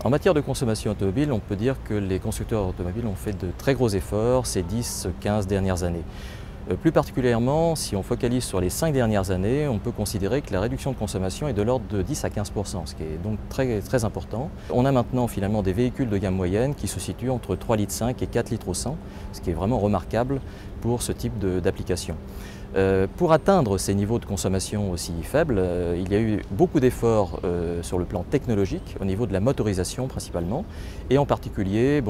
En matière de consommation automobile, on peut dire que les constructeurs automobiles ont fait de très gros efforts ces 10-15 dernières années. Plus particulièrement, si on focalise sur les 5 dernières années, on peut considérer que la réduction de consommation est de l'ordre de 10 à 15%, ce qui est donc très important. On a maintenant finalement des véhicules de gamme moyenne qui se situent entre 3,5 litres et 4 litres au 100, ce qui est vraiment remarquable pour ce type d'application. Pour atteindre ces niveaux de consommation aussi faibles, il y a eu beaucoup d'efforts sur le plan technologique, au niveau de la motorisation principalement, et en particulier,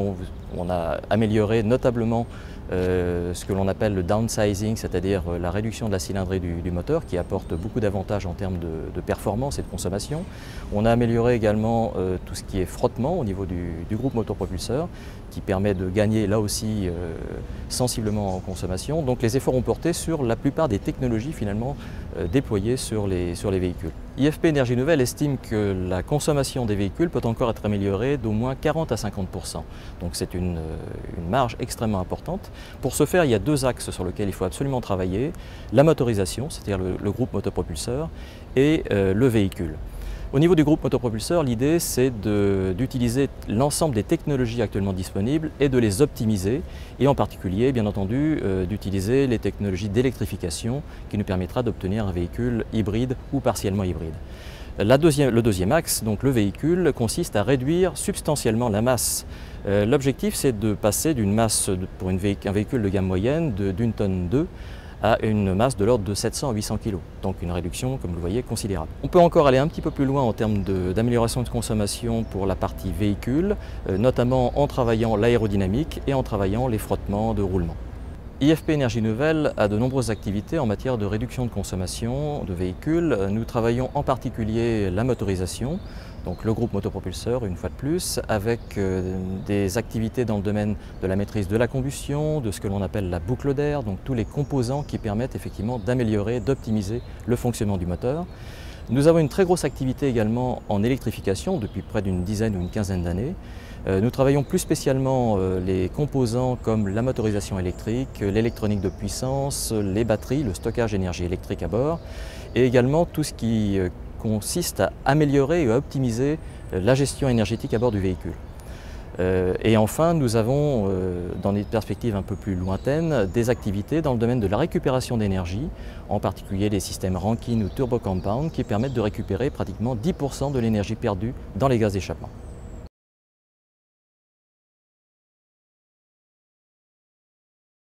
on a amélioré notablement ce que l'on appelle le downsizing, c'est-à-dire la réduction de la cylindrée du moteur, qui apporte beaucoup d'avantages en termes de performance et de consommation. On a amélioré également tout ce qui est frottement au niveau du groupe motopropulseur, qui permet de gagner là aussi sensiblement en consommation. Donc les efforts ont porté sur la plupart des technologies finalement déployées sur les véhicules. IFP Énergie Nouvelle estime que la consommation des véhicules peut encore être améliorée d'au moins 40 à 50%. Donc c'est une marge extrêmement importante. Pour ce faire, il y a 2 axes sur lesquels il faut absolument travailler. La motorisation, c'est-à-dire le groupe motopropulseur, et le véhicule. Au niveau du groupe motopropulseur, l'idée c'est d'utiliser l'ensemble des technologies actuellement disponibles et de les optimiser, et en particulier, bien entendu, d'utiliser les technologies d'électrification qui nous permettra d'obtenir un véhicule hybride ou partiellement hybride. Le deuxième axe, donc le véhicule, consiste à réduire substantiellement la masse. L'objectif c'est de passer d'une masse pour un véhicule de gamme moyenne d'1,2 tonne à une masse de l'ordre de 700 à 800 kg, donc une réduction, comme vous le voyez, considérable. On peut encore aller un petit peu plus loin en termes d'amélioration de consommation pour la partie véhicule, notamment en travaillant l'aérodynamique et en travaillant les frottements de roulement. IFP Énergie Nouvelle a de nombreuses activités en matière de réduction de consommation de véhicules. Nous travaillons en particulier la motorisation, donc le groupe motopropulseur une fois de plus, avec des activités dans le domaine de la maîtrise de la combustion, de ce que l'on appelle la boucle d'air, donc tous les composants qui permettent effectivement d'améliorer, d'optimiser le fonctionnement du moteur. Nous avons une très grosse activité également en électrification depuis près d'une dizaine ou une quinzaine d'années. Nous travaillons plus spécialement les composants comme la motorisation électrique, l'électronique de puissance, les batteries, le stockage d'énergie électrique à bord, et également tout ce qui consiste à améliorer et à optimiser la gestion énergétique à bord du véhicule. Et enfin, nous avons, dans des perspectives un peu plus lointaines, des activités dans le domaine de la récupération d'énergie, en particulier les systèmes Rankine ou Turbo Compound, qui permettent de récupérer pratiquement 10% de l'énergie perdue dans les gaz d'échappement.